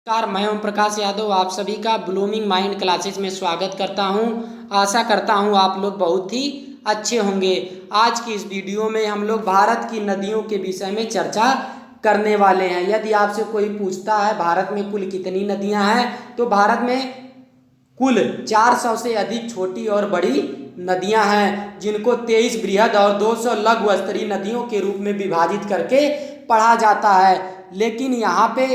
नमस्कार, मैं ओम प्रकाश यादव आप सभी का ब्लूमिंग माइंड क्लासेस में स्वागत करता हूं। आशा करता हूं आप लोग बहुत ही अच्छे होंगे। आज की इस वीडियो में हम लोग भारत की नदियों के विषय में चर्चा करने वाले हैं। यदि आपसे कोई पूछता है भारत में कुल कितनी नदियां हैं, तो भारत में कुल 400 से अधिक छोटी और बड़ी नदियां हैं, जिनको 23 बृहद और 200 लघु स्तरीय नदियों के रूप में विभाजित करके पढ़ा जाता है। लेकिन यहाँ पे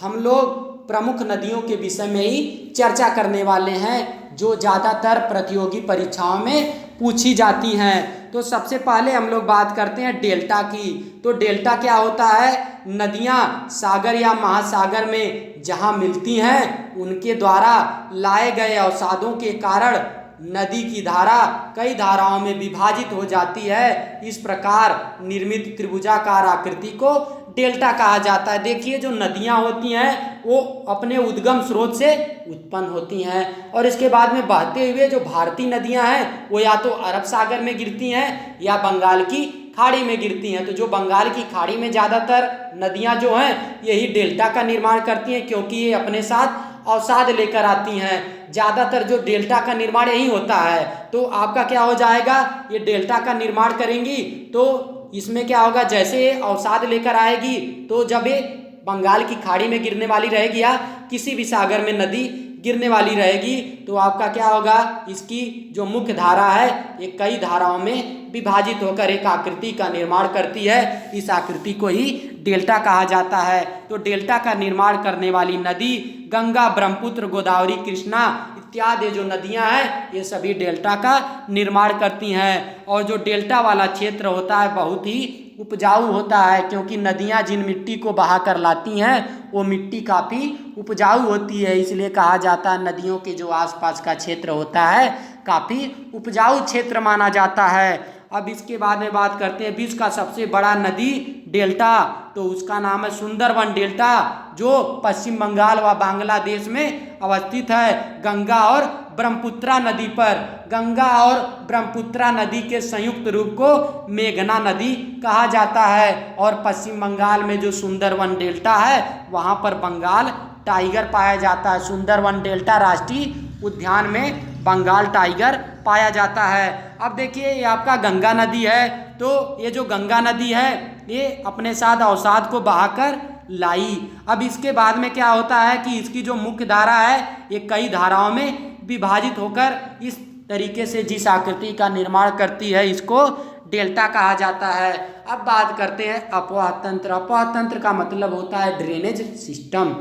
हम लोग प्रमुख नदियों के विषय में ही चर्चा करने वाले हैं, जो ज़्यादातर प्रतियोगी परीक्षाओं में पूछी जाती हैं। तो सबसे पहले हम लोग बात करते हैं डेल्टा की। तो डेल्टा क्या होता है? नदियाँ सागर या महासागर में जहाँ मिलती हैं, उनके द्वारा लाए गए अवसादों के कारण नदी की धारा कई धाराओं में विभाजित हो जाती है। इस प्रकार निर्मित त्रिभुजाकार आकृति को डेल्टा कहा जाता है। देखिए, जो नदियां होती हैं वो अपने उद्गम स्रोत से उत्पन्न होती हैं, और इसके बाद में बहते हुए जो भारतीय नदियां हैं वो या तो अरब सागर में गिरती हैं या बंगाल की खाड़ी में गिरती हैं। तो जो बंगाल की खाड़ी में ज़्यादातर नदियां जो हैं यही डेल्टा का निर्माण करती हैं, क्योंकि ये अपने साथ अवसाद लेकर आती हैं। ज़्यादातर जो डेल्टा का निर्माण यही होता है। तो आपका क्या हो जाएगा, ये डेल्टा का निर्माण करेंगी तो इसमें क्या होगा, जैसे अवसाद लेकर आएगी तो जब ये बंगाल की खाड़ी में गिरने वाली रहेगी या किसी भी सागर में नदी गिरने वाली रहेगी, तो आपका क्या होगा, इसकी जो मुख्य धारा है ये कई धाराओं में विभाजित होकर एक आकृति का निर्माण करती है। इस आकृति को ही डेल्टा कहा जाता है। तो डेल्टा का निर्माण करने वाली नदी गंगा, ब्रह्मपुत्र, गोदावरी, कृष्णा इत्यादि जो नदियां हैं ये सभी डेल्टा का निर्माण करती हैं। और जो डेल्टा वाला क्षेत्र होता है बहुत ही उपजाऊ होता है, क्योंकि नदियां जिन मिट्टी को बहा कर लाती हैं वो मिट्टी काफ़ी उपजाऊ होती है। इसलिए कहा जाता है नदियों के जो आसपास का क्षेत्र होता है काफ़ी उपजाऊ क्षेत्र माना जाता है। अब इसके बाद में बात करते हैं विश्व का सबसे बड़ा नदी डेल्टा। तो उसका नाम है सुंदरवन डेल्टा, जो पश्चिम बंगाल व बांग्लादेश में अवस्थित है, गंगा और ब्रह्मपुत्रा नदी पर। गंगा और ब्रह्मपुत्रा नदी के संयुक्त रूप को मेघना नदी कहा जाता है। और पश्चिम बंगाल में जो सुंदरवन डेल्टा है वहाँ पर बंगाल टाइगर पाया जाता है। सुंदरवन डेल्टा राष्ट्रीय उद्यान में बंगाल टाइगर पाया जाता है। अब देखिए, ये आपका गंगा नदी है। तो ये जो गंगा नदी है ये अपने साथ अवसाद को बहाकर लाई। अब इसके बाद में क्या होता है कि इसकी जो मुख्य धारा है ये कई धाराओं में विभाजित होकर इस तरीके से जिस आकृति का निर्माण करती है इसको डेल्टा कहा जाता है। अब बात करते हैं अपवाह तंत्र। अपवाह तंत्र का मतलब होता है ड्रेनेज सिस्टम।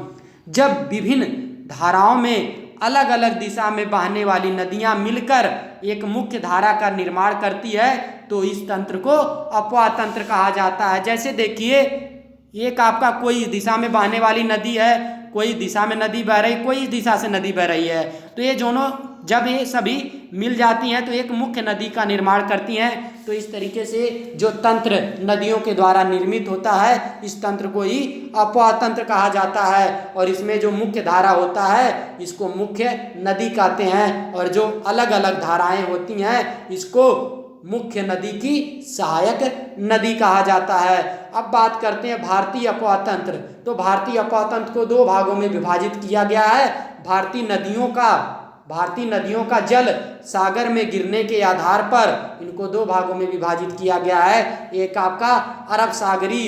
जब विभिन्न धाराओं में अलग अलग दिशा में बहने वाली नदियां मिलकर एक मुख्य धारा का निर्माण करती है तो इस तंत्र को अपवाह तंत्र कहा जाता है। जैसे देखिए, एक आपका कोई दिशा में बहने वाली नदी है, कोई दिशा में नदी बह रही, कोई इस दिशा से नदी बह रही है, तो ये दोनों जब ये सभी मिल जाती हैं तो एक मुख्य नदी का निर्माण करती हैं। तो इस तरीके से जो तंत्र नदियों के द्वारा निर्मित होता है इस तंत्र को ही अपवाह तंत्र कहा जाता है। और इसमें जो मुख्य धारा होता है इसको मुख्य नदी कहते हैं, और जो अलग अलग धाराएं होती हैं इसको मुख्य नदी की सहायक नदी कहा जाता है। अब बात करते हैं भारतीय अपवाह तंत्र। तो भारतीय अपवाह तंत्र को दो भागों में विभाजित किया गया है। भारतीय नदियों का जल सागर में गिरने के आधार पर इनको दो भागों में विभाजित किया गया है। एक आपका अरब सागरी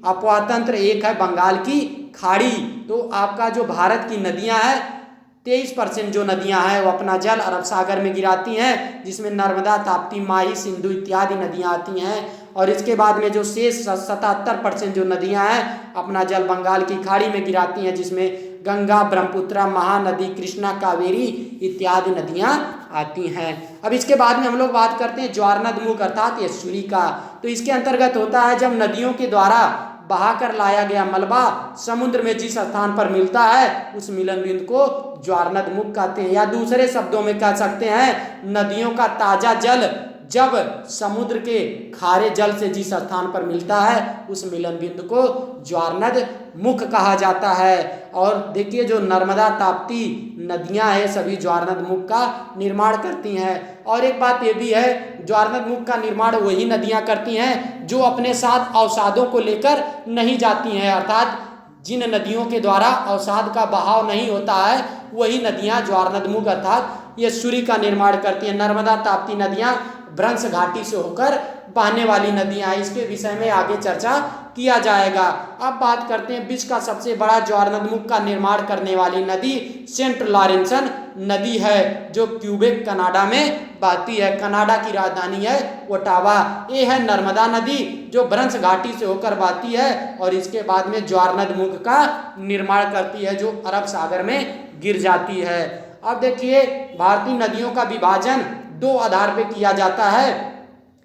अपवाह तंत्र, एक है बंगाल की खाड़ी। तो आपका जो भारत की नदियां हैं 23% जो नदियां हैं वो अपना जल अरब सागर में गिराती हैं, जिसमें नर्मदा, ताप्ती, माही, सिंधु इत्यादि नदियां आती हैं। और इसके बाद में जो शेष 77% जो नदियां हैं अपना जल बंगाल की खाड़ी में गिराती हैं, जिसमें गंगा, ब्रह्मपुत्रा, महानदी, कृष्णा, कावेरी इत्यादि नदियां आती हैं। अब इसके बाद में हम लोग बात करते हैं ज्वारनद मुख अर्थात एस्चुरी का। तो इसके अंतर्गत होता है जब नदियों के द्वारा बहाकर लाया गया मलबा समुद्र में जिस स्थान पर मिलता है उस मिलन बिंदु को ज्वारनद मुख कहते हैं। या दूसरे शब्दों में कह सकते हैं नदियों का ताजा जल जब समुद्र के खारे जल से जिस स्थान पर मिलता है उस मिलन बिंदु को ज्वारनद मुख कहा जाता है। और देखिए, जो नर्मदा, ताप्ती नदियां हैं सभी ज्वारनद मुख का निर्माण करती हैं। और एक बात ये भी है, ज्वारनद मुख का निर्माण वही नदियां करती हैं जो अपने साथ अवसादों को लेकर नहीं जाती हैं, अर्थात जिन नदियों के द्वारा अवसाद का बहाव नहीं होता है वही नदियाँ ज्वारनदमुख अर्थात ये सूर्य का निर्माण करती हैं। नर्मदा ताप्ती नदियाँ भ्रंश घाटी से होकर बहने वाली नदियाँ, इसके विषय में आगे चर्चा किया जाएगा। अब बात करते हैं विश्व का सबसे बड़ा ज्वारनदमुख का निर्माण करने वाली नदी सेंट लॉरेंसन नदी है, जो क्यूबेक कनाडा में बहती है। कनाडा की राजधानी है ओटावा। ये है नर्मदा नदी जो भ्रंश घाटी से होकर बहती है और इसके बाद में ज्वारनदमुख का निर्माण करती है, जो अरब सागर में गिर जाती है। अब देखिए भारतीय नदियों का विभाजन दो आधार पे किया जाता है।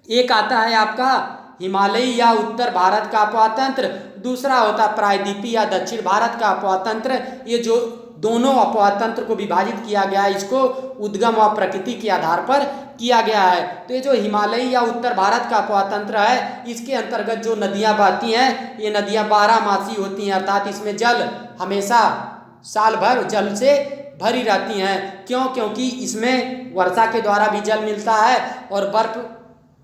एक आता है आपका हिमालयी या उत्तर भारत का अपवातंत्र, दूसरा होता है प्रायद्वीपीय या दक्षिण भारत का अपवातंत्र। ये जो दोनों अपवातंत्र को विभाजित किया गया है, इसको उद्गम व प्रकृति के आधार पर किया गया है। तो ये जो हिमालयी या उत्तर भारत का अपवातंत्र है, इसके अंतर्गत जो नदियाँ बहती हैं, ये नदियाँ 12मासी होती हैं, अर्थात इसमें जल हमेशा साल भर जल से भरी रहती हैं। क्यों? क्योंकि इसमें वर्षा के द्वारा भी जल मिलता है और बर्फ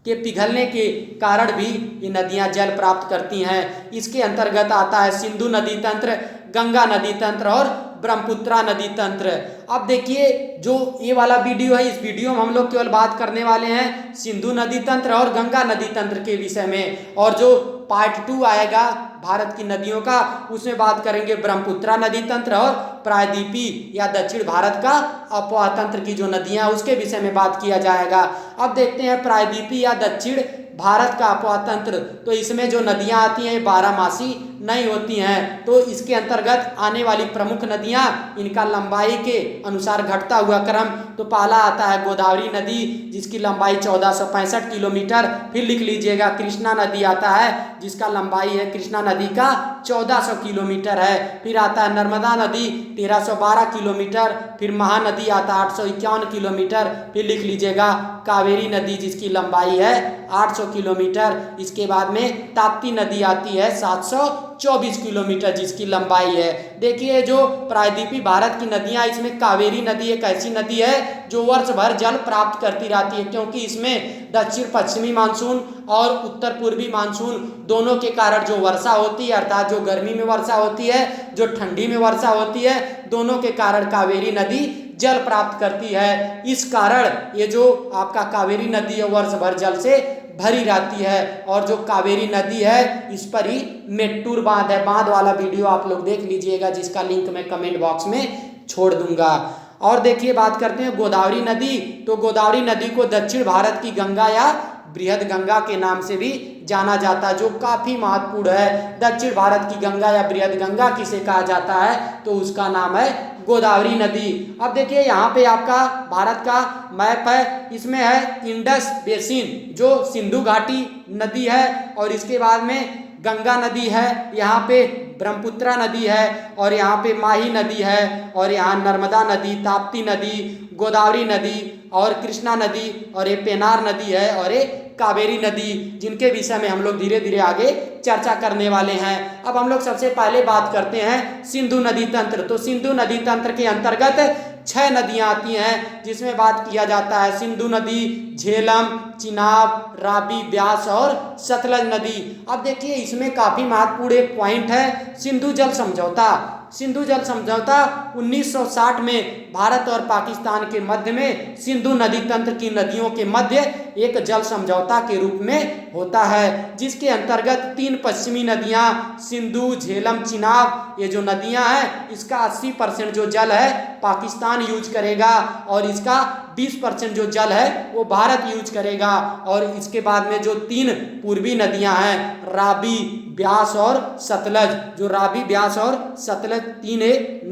के पिघलने के कारण भी ये नदियां जल प्राप्त करती हैं। इसके अंतर्गत आता है सिंधु नदी तंत्र, गंगा नदी तंत्र और ब्रह्मपुत्रा नदी तंत्र। अब देखिए जो ये वाला वीडियो है, इस वीडियो में हम लोग केवल बात करने वाले हैं सिंधु नदी तंत्र और गंगा नदी तंत्र के विषय में, और जो पार्ट 2 आएगा भारत की नदियों का, उसमें बात करेंगे ब्रह्मपुत्रा नदी तंत्र और प्रायद्वीपीय या दक्षिण भारत का अपवातंत्र की जो नदियां, उसके विषय में बात किया जाएगा। अब देखते हैं प्रायद्वीपीय या दक्षिण भारत का अपवातंत्र, तो इसमें जो नदियां आती हैं 12मासी नहीं होती हैं। तो इसके अंतर्गत आने वाली प्रमुख नदियां, इनका लंबाई के अनुसार घटता हुआ क्रम, तो पहला आता है गोदावरी नदी जिसकी लंबाई 1465 किलोमीटर। फिर लिख लीजिएगा कृष्णा नदी आता है जिसका लंबाई है कृष्णा नदी का 1400 किलोमीटर है। फिर आता है नर्मदा नदी 1312 किलोमीटर। फिर महानदी आता है 851 किलोमीटर। फिर लिख लीजिएगा कावेरी नदी जिसकी लंबाई है 800 किलोमीटर। इसके बाद में ताप्ती नदी आती है 724 किलोमीटर जिसकी लंबाई है। देखिए जो प्रायद्वीपीय भारत की नदियां, इसमें कावेरी नदी एक ऐसी नदी है जो वर्ष भर जल प्राप्त करती रहती है, क्योंकि इसमें दक्षिण पश्चिमी मानसून और उत्तर पूर्वी मानसून दोनों के कारण जो वर्षा होती है, अर्थात जो गर्मी में वर्षा होती है, जो ठंडी में वर्षा होती है, दोनों के कारण कावेरी नदी जल प्राप्त करती है। इस कारण ये जो आपका कावेरी नदी है वर्ष भर जल से भरी रहती है। और जो कावेरी नदी है इस पर ही मेट्टूर बांध है। बांध वाला वीडियो आप लोग देख लीजिएगा जिसका लिंक मैं कमेंट बॉक्स में छोड़ दूंगा। और देखिए बात करते हैं गोदावरी नदी, तो गोदावरी नदी को दक्षिण भारत की गंगा या बृहद गंगा के नाम से भी जाना जाता है, जो काफी महत्वपूर्ण है। दक्षिण भारत की गंगा या बृहद गंगा किसे कहा जाता है, तो उसका नाम है गोदावरी नदी। अब देखिए यहाँ पे आपका भारत का मैप है, इसमें है इंडस बेसिन जो सिंधु घाटी नदी है, और इसके बाद में गंगा नदी है, यहाँ पे ब्रह्मपुत्रा नदी है, और यहाँ पे माही नदी है, और यहाँ नर्मदा नदी, ताप्ती नदी, गोदावरी नदी और कृष्णा नदी, और ये पेनार नदी है, और ये कावेरी नदी, जिनके विषय में हम लोग धीरे धीरे आगे चर्चा करने वाले हैं। अब हम लोग सबसे पहले बात करते हैं सिंधु नदी तंत्र। तो सिंधु नदी तंत्र के अंतर्गत 6 नदियां आती हैं, जिसमें बात किया जाता है सिंधु नदी, झेलम, चिनाब, रावी, ब्यास और सतलज नदी। अब देखिए इसमें काफी महत्वपूर्ण एक पॉइंट है सिंधु जल समझौता। सिंधु जल समझौता 1960 में भारत और पाकिस्तान के मध्य में सिंधु नदी तंत्र की नदियों के मध्य एक जल समझौता के रूप में होता है, जिसके अंतर्गत 3 पश्चिमी नदियां सिंधु, झेलम, चिनाब, ये जो नदियां हैं इसका 80% जो जल है पाकिस्तान यूज करेगा, और इसका 20% जो जल है वो भारत यूज करेगा। और इसके बाद में जो 3 पूर्वी नदियां हैं रावी, ब्यास और सतलज, जो रावी, ब्यास और सतलज 3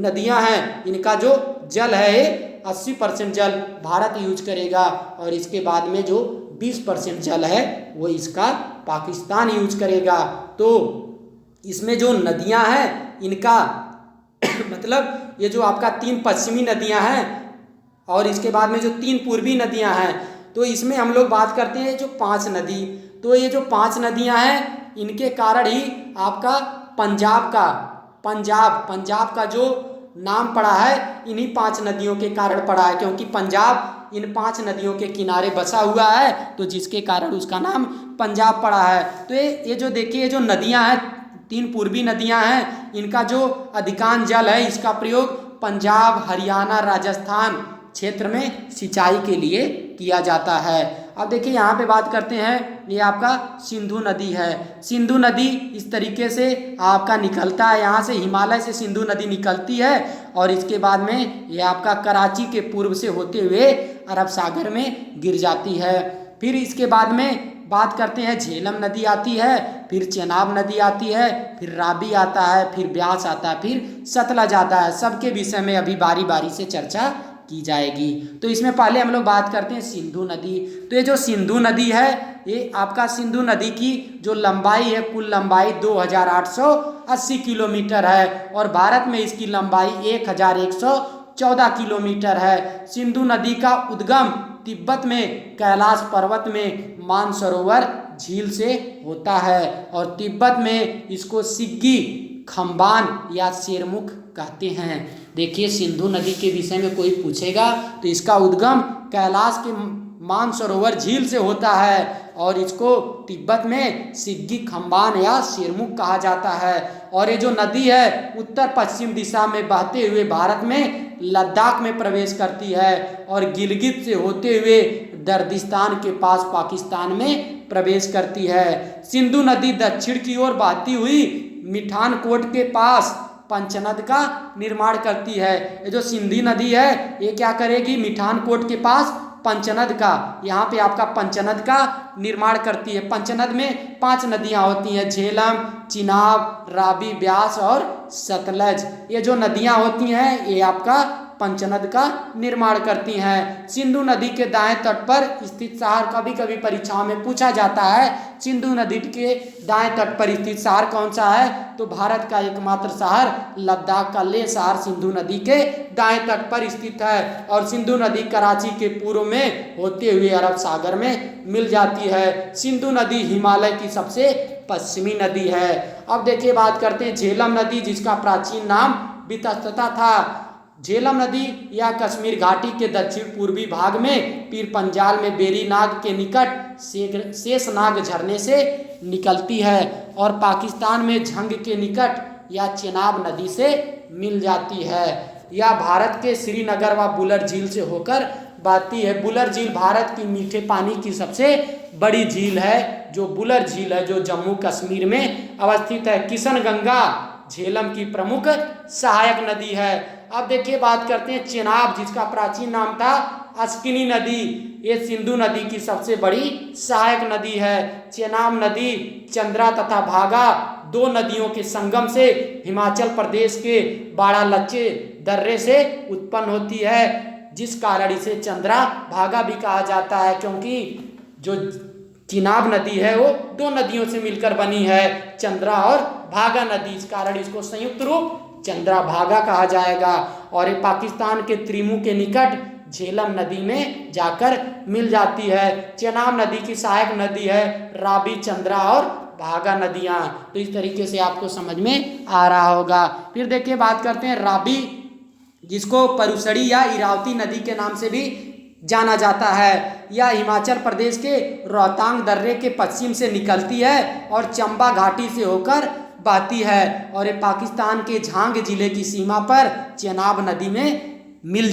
नदियां हैं, इनका जो जल है 80% जल भारत यूज करेगा, और इसके बाद में जो 20% जल है वो इसका पाकिस्तान यूज करेगा। तो इसमें जो नदियां हैं इनका मतलब ये जो आपका 3 पश्चिमी नदियां हैं और इसके बाद में जो 3 पूर्वी नदियां हैं, तो इसमें हम लोग बात करते हैं जो 5 नदी। तो ये जो 5 नदियां हैं इनके कारण ही आपका पंजाब का जो नाम पड़ा है इन्हीं 5 नदियों के कारण पड़ा है, क्योंकि पंजाब इन 5 नदियों के किनारे बसा हुआ है, तो जिसके कारण उसका नाम पंजाब पड़ा है। तो ये जो देखिए जो नदियां हैं तीन पूर्वी नदियां हैं, इनका जो अधिकांश जल है इसका प्रयोग पंजाब, हरियाणा, राजस्थान क्षेत्र में सिंचाई के लिए किया जाता है। अब देखिए यहाँ पे बात करते हैं, ये आपका सिंधु नदी है। सिंधु नदी इस तरीके से आपका निकलता है, यहाँ से हिमालय से सिंधु नदी निकलती है और इसके बाद में ये आपका कराची के पूर्व से होते हुए अरब सागर में गिर जाती है। फिर इसके बाद में बात करते हैं, झेलम नदी आती है, फिर चेनाब नदी आती है, फिर रावी आता है, फिर ब्यास आता है, फिर सतलज आता है। सबके विषय में अभी बारी बारी से चर्चा की जाएगी। तो इसमें पहले हम लोग बात करते हैं सिंधु नदी। तो ये जो सिंधु नदी है, ये आपका सिंधु नदी की जो लंबाई है, कुल लंबाई 2880 किलोमीटर है और भारत में इसकी लंबाई 1114 किलोमीटर है। सिंधु नदी का उद्गम तिब्बत में कैलाश पर्वत में मानसरोवर झील से होता है और तिब्बत में इसको सिग्गी खम्बान या शेरमुख कहते हैं। देखिए सिंधु नदी के विषय में कोई पूछेगा तो इसका उद्गम कैलाश के मानसरोवर झील से होता है और इसको तिब्बत में सिग्गी खम्बान या शेरमुख कहा जाता है। और ये जो नदी है उत्तर पश्चिम दिशा में बहते हुए भारत में लद्दाख में प्रवेश करती है और गिलगित से होते हुए दर्दिस्तान के पास पाकिस्तान में प्रवेश करती है। सिंधु नदी दक्षिण की ओर बहती हुई मिठानकोट के पास पंचनद का निर्माण करती है। ये जो सिंधु नदी है ये क्या करेगी, मिठानकोट के पास पंचनद का, यहाँ पे आपका पंचनद का निर्माण करती है। पंचनद में 5 नदियाँ होती हैं, झेलम, चिनाब, रावी, ब्यास और सतलज। ये जो नदियाँ होती हैं ये आपका पंचनद का निर्माण करती हैं। सिंधु नदी के दाएं तट पर स्थित शहर, कभी कभी परीक्षाओं में पूछा जाता है सिंधु नदी के दाएं तट पर स्थित शहर कौन सा है, तो भारत का एकमात्र शहर लद्दाख का लेह शहर सिंधु नदी के दाएं तट पर स्थित है और सिंधु नदी कराची के पूर्व में होते हुए अरब सागर में मिल जाती है। सिंधु नदी हिमालय की सबसे पश्चिमी नदी है। अब देखिए बात करते हैं झेलम नदी, जिसका प्राचीन नाम बितस्ता था। झेलम नदी या कश्मीर घाटी के दक्षिण पूर्वी भाग में पीर पंजाल में बेरीनाग के निकट शेषनाग झरने से निकलती है और पाकिस्तान में झंग के निकट या चेनाब नदी से मिल जाती है। यह भारत के श्रीनगर व बुलर झील से होकर बहती है। बुलर झील भारत की मीठे पानी की सबसे बड़ी झील है, जो बुलर झील है, जो जम्मू कश्मीर में अवस्थित है। किशनगंगा झेलम की प्रमुख सहायक नदी है। अब देखिए बात करते हैं चेनाब, जिसका प्राचीन नाम था अस्किनी नदी। ये सिंधु नदी की सबसे बड़ी सहायक नदी है। चेनाब नदी चंद्रा तथा भागा 2 नदियों के संगम से हिमाचल प्रदेश के बाड़ालच्चे दर्रे से उत्पन्न होती है, जिस कारण इसे चंद्रा भागा भी कहा जाता है, क्योंकि जो चिनाब नदी है वो 2 नदियों से मिलकर बनी है, चंद्रा और भागा नदी, इस कारण इसको संयुक्त रूप चंद्रा भागा कहा जाएगा। और ये पाकिस्तान के त्रिमू के निकट झेलम नदी में जाकर मिल जाती है। चेनाब नदी की सहायक नदी है रावी, चंद्रा और भागा नदियाँ। तो इस तरीके से आपको समझ में आ रहा होगा। फिर देखिए बात करते हैं रावी, जिसको परुसड़ी या इरावती नदी के नाम से भी जाना जाता है। यह हिमाचल प्रदेश के रोहतांग दर्रे के पश्चिम से निकलती है और चंबा घाटी से होकर बहती है और ये पाकिस्तान के झांग जिले की सीमा पर चेनाब नदी में मिल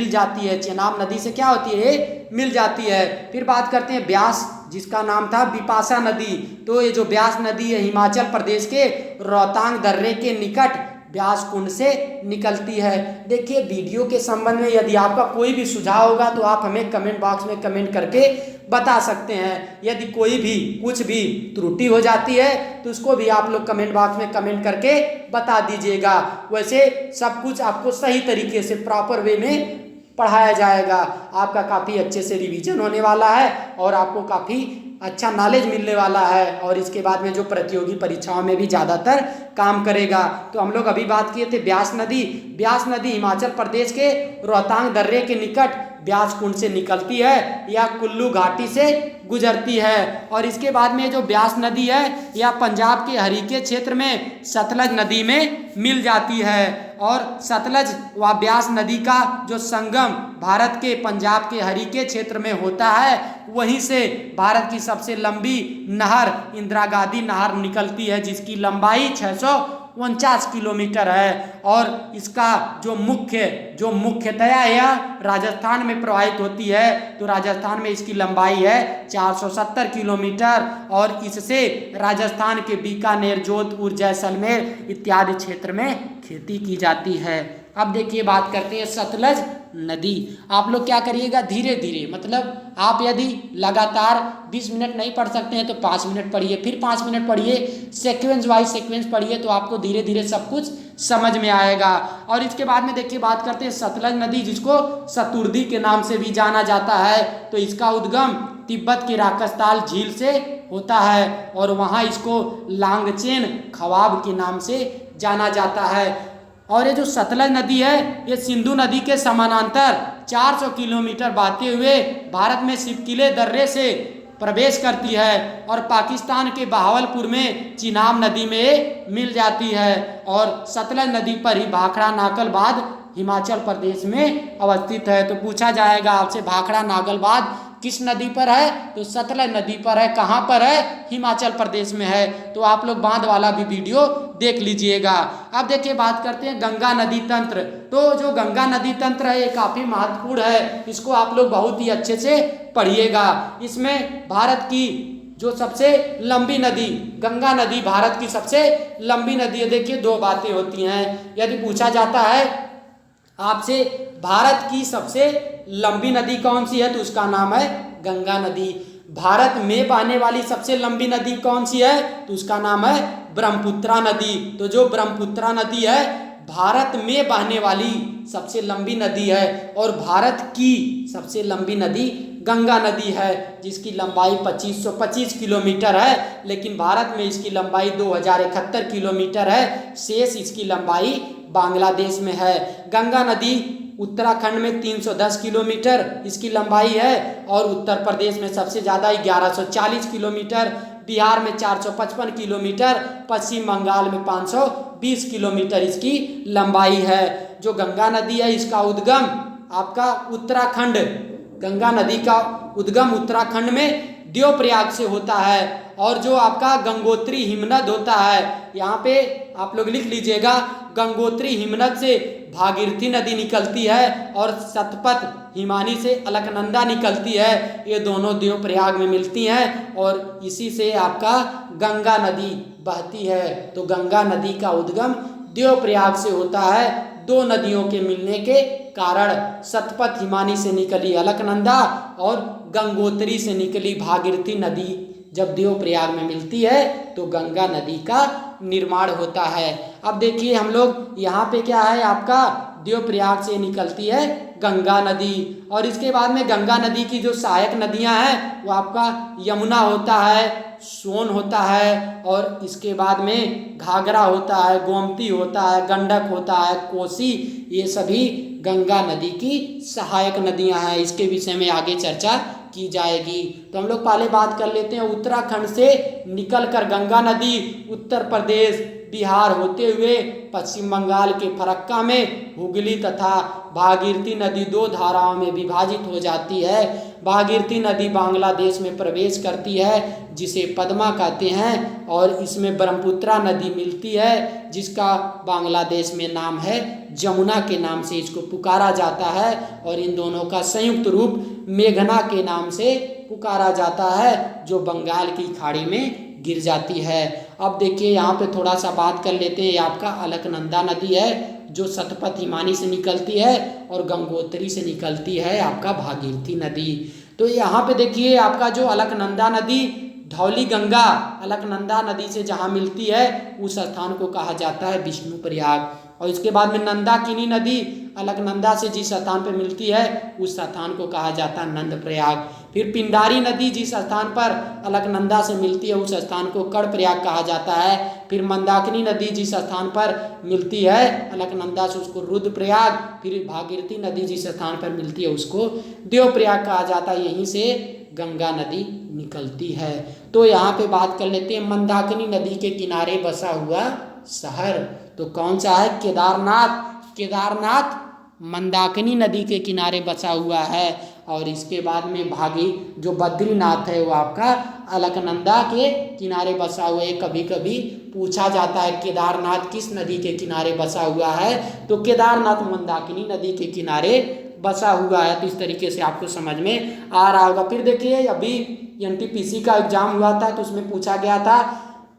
जाती है। चेनाब नदी से क्या होती है, मिल जाती है। फिर बात करते हैं ब्यास, जिसका नाम था बिपाशा नदी। तो ये जो ब्यास नदी है हिमाचल प्रदेश के रोहतांग दर्रे के निकट ब्यास कुंड से निकलती है। देखिए वीडियो के संबंध में यदि आपका कोई भी सुझाव होगा तो आप हमें कमेंट बॉक्स में कमेंट करके बता सकते हैं। यदि कोई भी कुछ भी त्रुटि हो जाती है तो उसको भी आप लोग कमेंट बॉक्स में कमेंट करके बता दीजिएगा। वैसे सब कुछ आपको सही तरीके से प्रॉपर वे में पढ़ाया जाएगा। आपका काफ़ी अच्छे से रिवीजन होने वाला है और आपको काफ़ी अच्छा नॉलेज मिलने वाला है और इसके बाद में जो प्रतियोगी परीक्षाओं में भी ज़्यादातर काम करेगा। तो हम लोग अभी बात किए थे ब्यास नदी। ब्यास नदी हिमाचल प्रदेश के रोहतांग दर्रे के निकट ब्यास कुंड से निकलती है या कुल्लू घाटी से गुजरती है। और इसके बाद में जो ब्यास नदी है या पंजाब के हरीके क्षेत्र में सतलज नदी में मिल जाती है और सतलज व ब्यास नदी का जो संगम भारत के पंजाब के हरीके क्षेत्र में होता है, वहीं से भारत की सबसे लंबी नहर इंदिरा गांधी नहर निकलती है, जिसकी लंबाई 649 किलोमीटर है। और इसका जो मुख्यतया यह राजस्थान में प्रवाहित होती है, तो राजस्थान में इसकी लंबाई है 470 किलोमीटर। और इससे राजस्थान के बीकानेर, जोधपुर, जैसलमेर इत्यादि क्षेत्र में खेती की जाती है। अब देखिए बात करते हैं सतलज नदी। आप लोग क्या करिएगा, धीरे धीरे, मतलब आप यदि लगातार 20 मिनट नहीं पढ़ सकते हैं तो 5 मिनट पढ़िए, फिर 5 मिनट पढ़िए, सीक्वेंस वाइज सीक्वेंस पढ़िए, तो आपको धीरे धीरे सब कुछ समझ में आएगा। और इसके बाद में देखिए बात करते हैं सतलज नदी, जिसको सतुर्दी के नाम से भी जाना जाता है। तो इसका उद्गम तिब्बत के राकसताल झील से होता है और वहाँ इसको लांगचेन खवाब के नाम से जाना जाता है। और ये जो सतलज नदी है, ये सिंधु नदी के समानांतर 400 किलोमीटर बहते हुए भारत में शिवकिले दर्रे से प्रवेश करती है और पाकिस्तान के बहावलपुर में चिनाब नदी में मिल जाती है। और सतलज नदी पर ही भाखड़ा नागलबाद हिमाचल प्रदेश में अवस्थित है। तो पूछा जाएगा आपसे, भाखड़ा नागलबाद किस नदी पर है, तो सतलज नदी पर है। कहाँ पर है, हिमाचल प्रदेश में है। तो आप लोग बांध वाला भी वीडियो देख लीजिएगा। अब देखिए बात करते हैं गंगा नदी तंत्र। तो जो गंगा नदी तंत्र है ये काफ़ी महत्वपूर्ण है, इसको आप लोग बहुत ही अच्छे से पढ़िएगा। इसमें भारत की जो सबसे लंबी नदी गंगा नदी भारत की सबसे लंबी नदी है। देखिए दो बातें होती हैं, यदि पूछा जाता है आपसे भारत की सबसे लंबी नदी कौन सी है, तो उसका नाम है गंगा नदी। भारत में बहने वाली सबसे लंबी नदी कौन सी है, तो उसका नाम है ब्रह्मपुत्रा नदी। तो जो ब्रह्मपुत्रा नदी है भारत में बहने वाली सबसे लंबी नदी है और भारत की सबसे लंबी नदी गंगा नदी है, जिसकी लंबाई 2525 किलोमीटर है, लेकिन भारत में इसकी लंबाई 2071 किलोमीटर है। शेष इसकी लंबाई बांग्लादेश में है। गंगा नदी उत्तराखंड में 310 किलोमीटर इसकी लंबाई है और उत्तर प्रदेश में सबसे ज़्यादा 1140 किलोमीटर, बिहार में 455 किलोमीटर, पश्चिम बंगाल में 520 किलोमीटर इसकी लंबाई है। जो गंगा नदी है इसका उद्गम आपका उत्तराखंड, गंगा नदी का उद्गम उत्तराखंड में देवप्रयाग से होता है। और जो आपका गंगोत्री हिमनद होता है, यहाँ पे आप लोग लिख लीजिएगा, गंगोत्री हिमनद से भागीरथी नदी निकलती है और सतपथ हिमानी से अलकनंदा निकलती है। ये दोनों देवप्रयाग में मिलती हैं और इसी से आपका गंगा नदी बहती है। तो गंगा नदी का उद्गम देवप्रयाग से होता है। दो नदियों के मिलने के कारण सतपथ हिमानी से निकली अलकनंदा और गंगोत्री से निकली भागीरथी नदी जब देवप्रयाग में मिलती है तो गंगा नदी का निर्माण होता है। अब देखिए हम लोग यहाँ पे क्या है, आपका देवप्रयाग से निकलती है गंगा नदी। और इसके बाद में गंगा नदी की जो सहायक नदियाँ हैं वो आपका यमुना होता है, सोन होता है और इसके बाद में घाघरा होता है, गोमती होता है, गंडक होता है, कोसी, ये सभी गंगा नदी की सहायक नदियाँ हैं। इसके विषय में आगे चर्चा की जाएगी। तो हम लोग पहले बात कर लेते हैं उत्तराखंड से निकलकर गंगा नदी उत्तर प्रदेश, बिहार होते हुए पश्चिम बंगाल के फरक्का में हुगली तथा भागीरथी नदी दो धाराओं में विभाजित हो जाती है। भागीरथी नदी बांग्लादेश में प्रवेश करती है जिसे पद्मा कहते हैं और इसमें ब्रह्मपुत्रा नदी मिलती है जिसका बांग्लादेश में नाम है जमुना के नाम से इसको पुकारा जाता है और इन दोनों का संयुक्त रूप मेघना के नाम से पुकारा जाता है जो बंगाल की खाड़ी में गिर जाती है। अब देखिए यहाँ पे थोड़ा सा बात कर लेते हैं। आपका अलकनंदा नदी है जो सतपथ हिमानी से निकलती है और गंगोत्री से निकलती है आपका भागीरथी नदी। तो यहाँ पे देखिए आपका जो अलकनंदा नदी धौली गंगा अलकनंदा नदी से जहाँ मिलती है उस स्थान को कहा जाता है विष्णुप्रयाग। और इसके बाद में नंदाकिनी नदी अलकनंदा से जिस स्थान पर मिलती है उस स्थान को कहा जाता है नंदप्रयाग। फिर पिंडारी नदी जिस स्थान पर अलकनंदा से मिलती है उस स्थान को कर्णप्रयाग कहा जाता है। फिर मंदाकिनी नदी जिस स्थान पर मिलती है अलकनंदा से उसको रुद्रप्रयाग। फिर भागीरथी नदी जिस स्थान पर मिलती है उसको देवप्रयाग कहा जाता है। यहीं से गंगा नदी निकलती है। तो यहाँ पे बात कर लेते हैं मंदाकिनी नदी के किनारे बसा हुआ शहर, तो कौन सा है, केदारनाथ। केदारनाथ मंदाकिनी नदी के किनारे बसा हुआ है और इसके बाद में भागी जो बद्रीनाथ है वो आपका अलकनंदा के किनारे बसा हुआ है। कभी कभी पूछा जाता है केदारनाथ किस नदी के किनारे बसा हुआ है, तो केदारनाथ मंदाकिनी नदी के किनारे बसा हुआ है। तो इस तरीके से आपको समझ में आ रहा होगा। फिर देखिए अभी एनटीपीसी का एग्जाम हुआ था तो उसमें पूछा गया था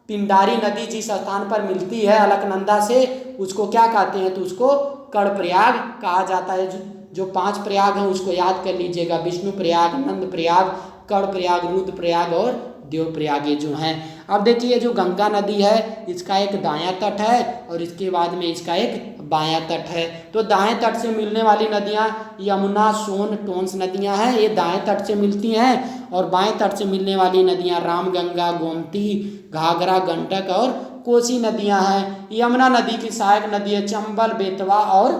पिंडारी नदी जिस स्थान पर मिलती है अलकनंदा से उसको क्या कहते हैं, तो उसको कर्णप्रयाग कहा जाता है। जो 5 प्रयाग हैं उसको याद कर लीजिएगा, विष्णु प्रयाग, नंद प्रयाग, कर्णप्रयाग, रुद्रप्रयाग और देवप्रयाग ये जो हैं। अब देखिए जो गंगा नदी है इसका एक दायां तट है और इसके बाद में इसका एक बायां तट है। तो दाएं तट से मिलने वाली नदियां यमुना, सोन, टोंस नदियां हैं, ये दाएं तट से मिलती हैं। और बाएं तट से मिलने वाली नदियां रामगंगा, गोमती, घाघरा, गंडक और कोसी नदियां हैं। यमुना नदी की सहायक नदी है चंबल, बेतवा और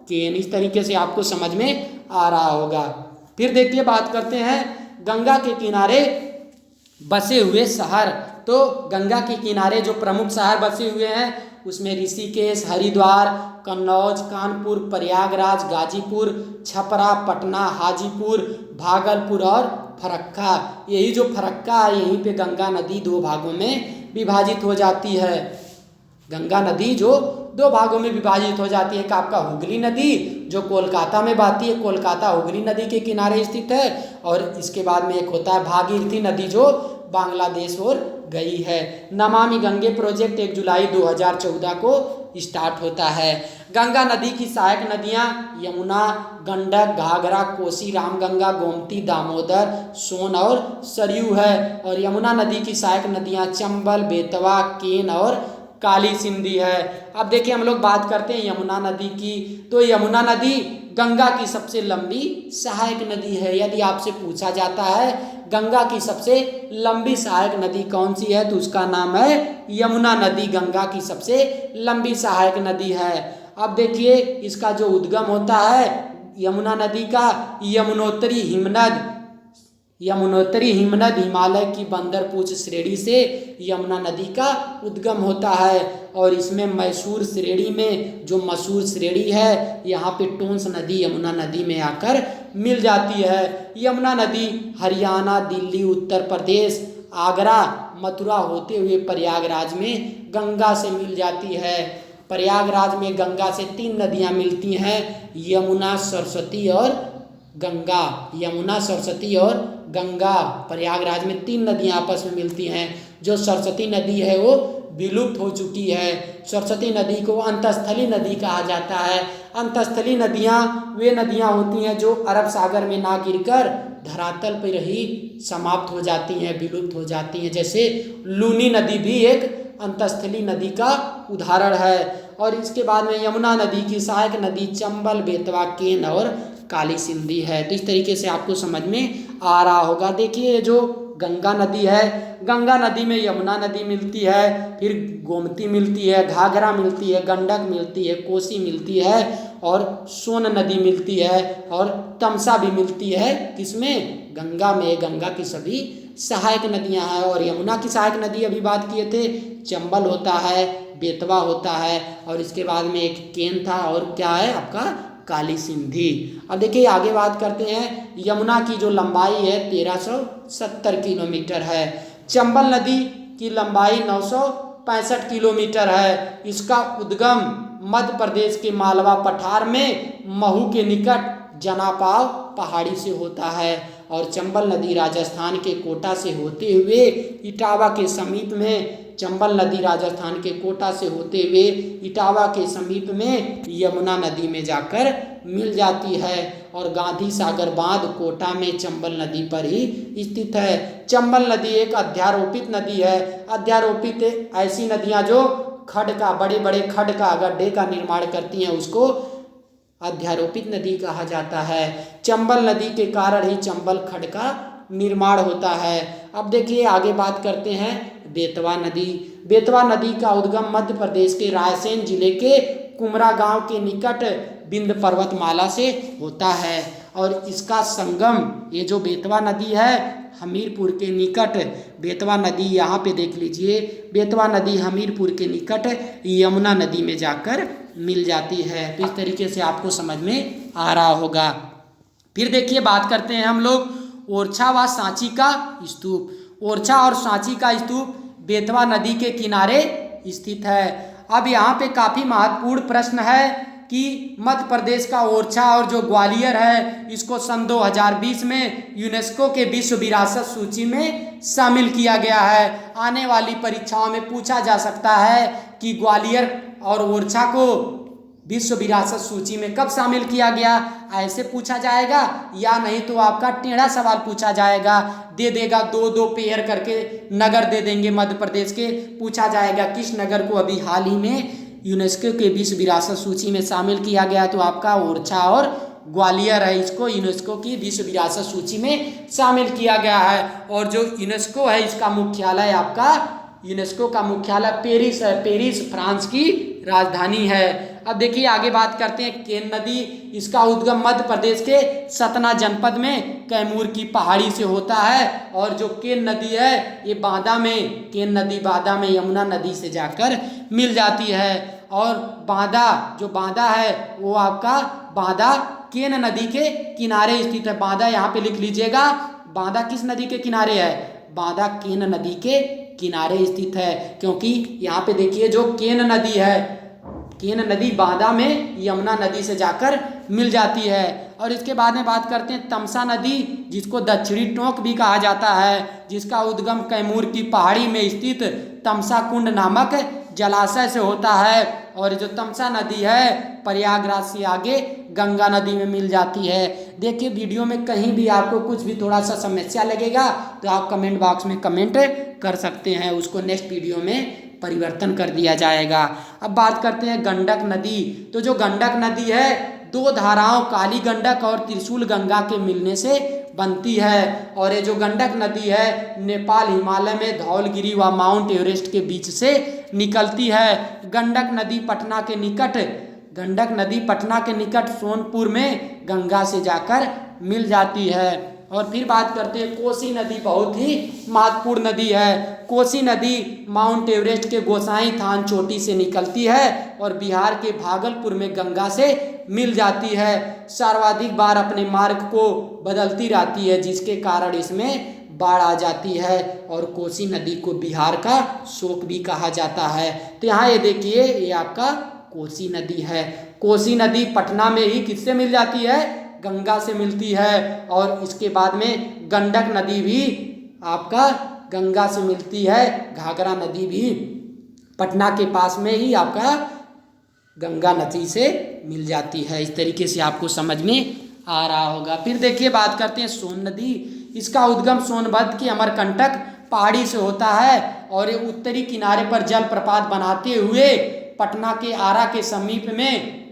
केन। इस तरीके से आपको समझ में आ रहा होगा। फिर देखिए बात करते हैं गंगा के किनारे बसे हुए शहर। तो गंगा के किनारे जो प्रमुख शहर बसे हुए हैं उसमें ऋषिकेश, हरिद्वार, कन्नौज, कानपुर, प्रयागराज, गाजीपुर, छपरा, पटना, हाजीपुर, भागलपुर और फरक्का। यही जो फरक्का है यहीं पे गंगा नदी 2 भागों में विभाजित हो जाती है। गंगा नदी जो 2 भागों में विभाजित हो जाती है। एक आपका हुगली नदी जो कोलकाता में बहती है, कोलकाता हुगली नदी के किनारे स्थित है। और इसके बाद में एक होता है भागीरथी नदी जो बांग्लादेश और गई है। नमामि गंगे प्रोजेक्ट 1 जुलाई 2014 को स्टार्ट होता है। गंगा नदी की सहायक नदियां यमुना, गंडक, घाघरा, कोसी, रामगंगा, गोमती, दामोदर, सोन और सरयू है। और यमुना नदी की सहायक नदियां चंबल, बेतवा, केन और काली सिंधी है। अब देखिए हम लोग बात करते हैं यमुना नदी की। तो यमुना नदी गंगा की सबसे लंबी सहायक नदी है। यदि आपसे पूछा जाता है गंगा की सबसे लंबी सहायक नदी कौन सी है तो उसका नाम है यमुना नदी गंगा की सबसे लंबी सहायक नदी है। अब देखिए इसका जो उद्गम होता है यमुना नदी का यमुनोत्तरी हिमनद हिमालय की बंदरपूछ श्रेणी से यमुना नदी का उद्गम होता है। और इसमें मैसूर श्रेणी में जो मसूर श्रेणी है यहाँ पे टोंस नदी यमुना नदी में आकर मिल जाती है। यमुना नदी हरियाणा, दिल्ली, उत्तर प्रदेश, आगरा, मथुरा होते हुए प्रयागराज में गंगा से मिल जाती है। प्रयागराज में गंगा से 3 नदियाँ मिलती हैं, यमुना, सरस्वती और गंगा। यमुना, सरस्वती और गंगा प्रयागराज में 3 नदियाँ आपस में मिलती हैं। जो सरस्वती नदी है वो विलुप्त हो चुकी है। सरस्वती नदी को अंतस्थली नदी कहा जाता है। अंतस्थली नदियाँ वे नदियाँ होती हैं जो अरब सागर में ना गिरकर धरातल पर ही समाप्त हो जाती हैं, विलुप्त हो जाती हैं। जैसे लूनी नदी भी एक अंतस्थली नदी का उदाहरण है। और इसके बाद में यमुना नदी की सहायक नदी चंबल, बेतवा, केन और काली सिंधी है। तो इस तरीके से आपको समझ में आ रहा होगा। देखिए जो गंगा नदी है, गंगा नदी में यमुना नदी मिलती है, फिर गोमती मिलती है, घाघरा मिलती है, गंडक मिलती है, कोसी मिलती है और सोन नदी मिलती है और तमसा भी मिलती है। किसमें? गंगा में। गंगा की सभी सहायक नदियां हैं। और यमुना की सहायक नदी अभी बात किए थे, चंबल होता है, बेतवा होता है और इसके बाद में एक केन था और क्या है आपका काली सिंधी। अब देखिए आगे बात करते हैं। यमुना की जो लंबाई है 1370 किलोमीटर है। चंबल नदी की लंबाई 965 किलोमीटर है। इसका उद्गम मध्य प्रदेश के मालवा पठार में महू के निकट जनापाव पहाड़ी से होता है। और चंबल नदी राजस्थान के कोटा से होते हुए इटावा के समीप में चंबल नदी राजस्थान के कोटा से होते हुए इटावा के समीप में यमुना नदी में जाकर मिल जाती है। और गांधी सागर बांध कोटा में चंबल नदी पर ही स्थित है। चंबल नदी एक अध्यारोपित नदी है। अध्यारोपित ऐसी नदियां जो खड्ड का, बड़े बड़े खड्ड का, गड्ढे का निर्माण करती हैं उसको अध्यारोपित नदी कहा जाता है। चंबल नदी के कारण ही चंबल खड्ड का निर्माण होता है। अब देखिए आगे बात करते हैं बेतवा नदी। बेतवा नदी का उद्गम मध्य प्रदेश के रायसेन जिले के कुमरा गांव के निकट विंध्य पर्वतमाला से होता है। और इसका संगम, ये जो बेतवा नदी है हमीरपुर के निकट, बेतवा नदी यहाँ पे देख लीजिए, बेतवा नदी हमीरपुर के निकट यमुना नदी में जाकर मिल जाती है। तो इस तरीके से आपको समझ में आ रहा होगा। फिर देखिए बात करते हैं हम लोग ओरछा व सांची का स्तूप। ओरछा और सांची का स्तूप बेतवा नदी के किनारे स्थित है। अब यहाँ पे काफ़ी महत्वपूर्ण प्रश्न है कि मध्य प्रदेश का ओरछा और जो ग्वालियर है इसको सन 2020 में यूनेस्को के विश्व विरासत सूची में शामिल किया गया है। आने वाली परीक्षाओं में पूछा जा सकता है कि ग्वालियर और ओरछा को विश्व विरासत सूची में कब शामिल किया गया, ऐसे पूछा जाएगा, या नहीं तो आपका टेढ़ा सवाल पूछा जाएगा, दे देगा दो दो पेयर करके नगर दे देंगे मध्य प्रदेश के, पूछा जाएगा किस नगर को अभी हाल ही में यूनेस्को के विश्व विरासत सूची में शामिल किया गया, तो आपका ओरछा और ग्वालियर है, इसको यूनेस्को की विश्व विरासत सूची में शामिल किया गया है। और जो यूनेस्को है इसका मुख्यालय आपका, यूनेस्को का मुख्यालय पेरिस है, पेरिस फ्रांस की राजधानी है। अब देखिए आगे बात करते हैं केन नदी। इसका उद्गम मध्य प्रदेश के सतना जनपद में कैमूर की पहाड़ी से होता है। और जो केन नदी है ये बांदा में, केन नदी बांदा में यमुना नदी से जाकर मिल जाती है। और बांदा, जो बांदा है वो आपका बांदा केन नदी के किनारे स्थित है। बांदा यहाँ पे लिख लीजिएगा, बांदा किस नदी के किनारे है, बांदा केन नदी के किनारे स्थित है। क्योंकि यहाँ पे देखिए जो केन नदी है, केन नदी बांदा में यमुना नदी से जाकर मिल जाती है। और इसके बाद में बात करते हैं तमसा नदी, जिसको दक्षिणी टोंक भी कहा जाता है, जिसका उद्गम कैमूर की पहाड़ी में स्थित तमसा कुंड नामक जलाशय से होता है। और जो तमसा नदी है प्रयागराज से आगे गंगा नदी में मिल जाती है। देखिए वीडियो में कहीं भी आपको कुछ भी थोड़ा सा समस्या लगेगा तो आप कमेंट बॉक्स में कमेंट कर सकते हैं, उसको नेक्स्ट वीडियो में परिवर्तन कर दिया जाएगा। अब बात करते हैं गंडक नदी। तो जो गंडक नदी है दो धाराओं काली गंडक और त्रिशूल गंगा के मिलने से बनती है। और ये जो गंडक नदी है नेपाल हिमालय में धौलगिरी व माउंट एवरेस्ट के बीच से निकलती है। गंडक नदी पटना के निकट, गंडक नदी पटना के निकट सोनपुर में गंगा से जाकर मिल जाती है। और फिर बात करते हैं कोसी नदी, बहुत ही महत्वपूर्ण नदी है। कोसी नदी माउंट एवरेस्ट के गोसाई थान चोटी से निकलती है और बिहार के भागलपुर में गंगा से मिल जाती है। सर्वाधिक बार अपने मार्ग को बदलती रहती है, जिसके कारण इसमें बाढ़ आ जाती है। और कोसी नदी को बिहार का शोक भी कहा जाता है। तो यहाँ ये देखिए ये आपका कोसी नदी है। कोसी नदी पटना में ही किससे मिल जाती है, गंगा से मिलती है। और इसके बाद में गंडक नदी भी आपका गंगा से मिलती है। घाघरा नदी भी पटना के पास में ही आपका गंगा नदी से मिल जाती है। इस तरीके से आपको समझ में आ रहा होगा। फिर देखिए बात करते हैं सोन नदी। इसका उद्गम सोनभद्र की अमरकंटक पहाड़ी से होता है और ये उत्तरी किनारे पर जलप्रपात बनाते हुए पटना के आरा के समीप में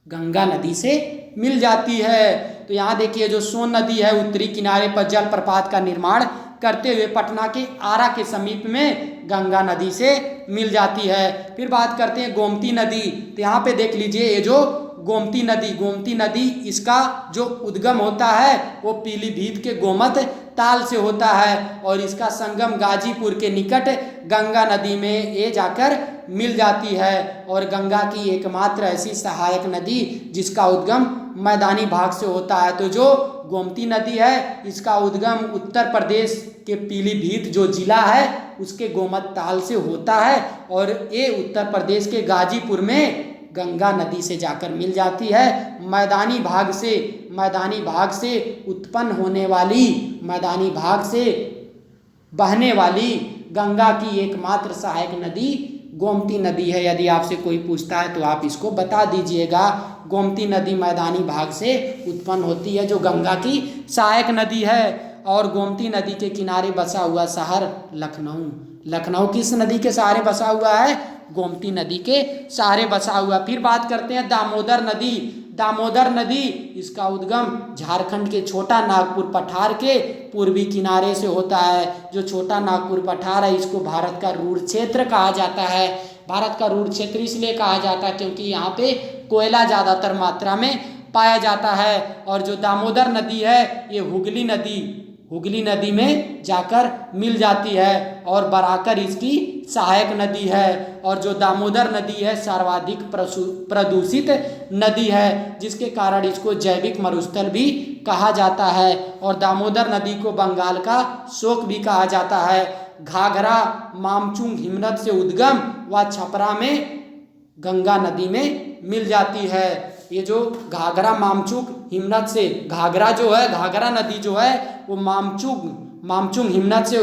गंगा नदी से मिल जाती है। तो यहाँ देखिए जो सोन नदी है उत्तरी किनारे पर जलप्रपात का निर्माण करते हुए पटना के आरा के समीप में गंगा नदी से मिल जाती है। फिर बात करते हैं गोमती नदी। तो यहाँ पे देख लीजिए ये जो गोमती नदी, गोमती नदी इसका जो उद्गम होता है वो पीलीभीत के गोमत ताल से होता है और इसका संगम गाजीपुर के निकट गंगा नदी में ये जाकर मिल जाती है। और गंगा की एकमात्र ऐसी सहायक नदी जिसका उद्गम मैदानी भाग से होता है। तो जो गोमती नदी है इसका उद्गम उत्तर प्रदेश के पीलीभीत जो जिला है उसके गोमत ताल से होता है और ये उत्तर प्रदेश के गाजीपुर में गंगा नदी से जाकर मिल जाती है। मैदानी भाग से उत्पन्न होने वाली, मैदानी भाग से बहने वाली गंगा की एकमात्र सहायक नदी गोमती नदी है। यदि आपसे कोई पूछता है तो आप इसको बता दीजिएगा। गोमती नदी मैदानी भाग से उत्पन्न होती है जो गंगा की सहायक नदी है। और गोमती नदी के किनारे बसा हुआ शहर लखनऊ, लखनऊ किस नदी के सहारे बसा हुआ है, गोमती नदी के सहारे बसा हुआ। फिर बात करते हैं दामोदर नदी। दामोदर नदी इसका उद्गम झारखंड के छोटा नागपुर पठार के पूर्वी किनारे से होता है। जो छोटा नागपुर पठार है इसको भारत का रूढ़ क्षेत्र कहा जाता है। भारत का रूढ़ क्षेत्र इसलिए कहा जाता है क्योंकि यहाँ पे कोयला ज़्यादातर मात्रा में पाया जाता है। और जो दामोदर नदी है ये हुगली नदी, हुगली नदी में जाकर मिल जाती है और बराकर इसकी सहायक नदी है। और जो दामोदर नदी है सर्वाधिक प्रदूषित नदी है, जिसके कारण इसको जैविक मरुस्थल भी कहा जाता है। और दामोदर नदी को बंगाल का शोक भी कहा जाता है। घाघरा मामचुंग हिमनद से उद्गम व छपरा में गंगा नदी में मिल जाती है। ये जो घाघरा मामचुंग हिमनद से, घाघरा जो है, घाघरा नदी जो है वो मामचुंग हिमनद से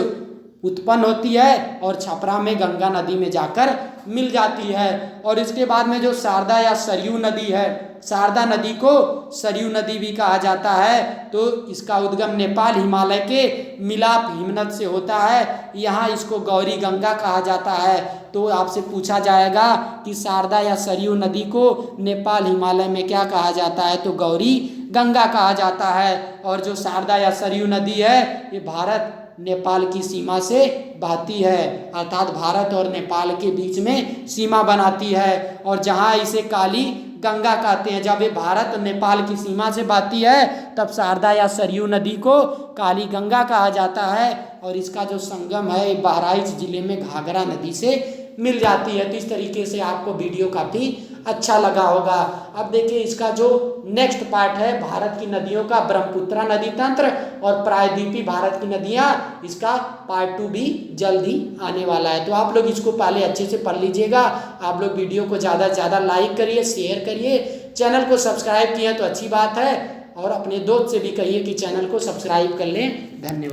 उत्पन्न होती है और छपरा में गंगा नदी में जाकर मिल जाती है। और इसके बाद में जो शारदा या सरयू नदी है, शारदा नदी को सरयू नदी भी कहा जाता है, तो इसका उद्गम नेपाल हिमालय के मिलाप हिमनद से होता है। यहाँ इसको गौरी गंगा कहा जाता है। तो आपसे पूछा जाएगा कि शारदा या सरयू नदी को नेपाल हिमालय में क्या कहा जाता है, तो गौरी गंगा कहा जाता है। और जो शारदा या सरयू नदी है ये भारत नेपाल की सीमा से बहती है, अर्थात भारत और नेपाल के बीच में सीमा बनाती है। और जहाँ इसे काली गंगा कहते हैं, जब ये भारत और नेपाल की सीमा से बहती है तब शारदा या सरयू नदी को काली गंगा कहा जाता है। और इसका जो संगम है बहराइच जिले में घाघरा नदी से मिल जाती है। तो इस तरीके से आपको वीडियो काफ़ी अच्छा लगा होगा। अब देखिए इसका जो नेक्स्ट पार्ट है भारत की नदियों का, ब्रह्मपुत्रा नदी तंत्र और प्रायद्वीपीय भारत की नदियाँ, इसका पार्ट 2 भी जल्द ही आने वाला है। तो आप लोग इसको पहले अच्छे से पढ़ लीजिएगा। आप लोग वीडियो को ज़्यादा से ज़्यादा लाइक करिए, शेयर करिए, चैनल को सब्सक्राइब किए तो अच्छी बात है, और अपने दोस्त से भी कहिए कि चैनल को सब्सक्राइब कर लें। धन्यवाद।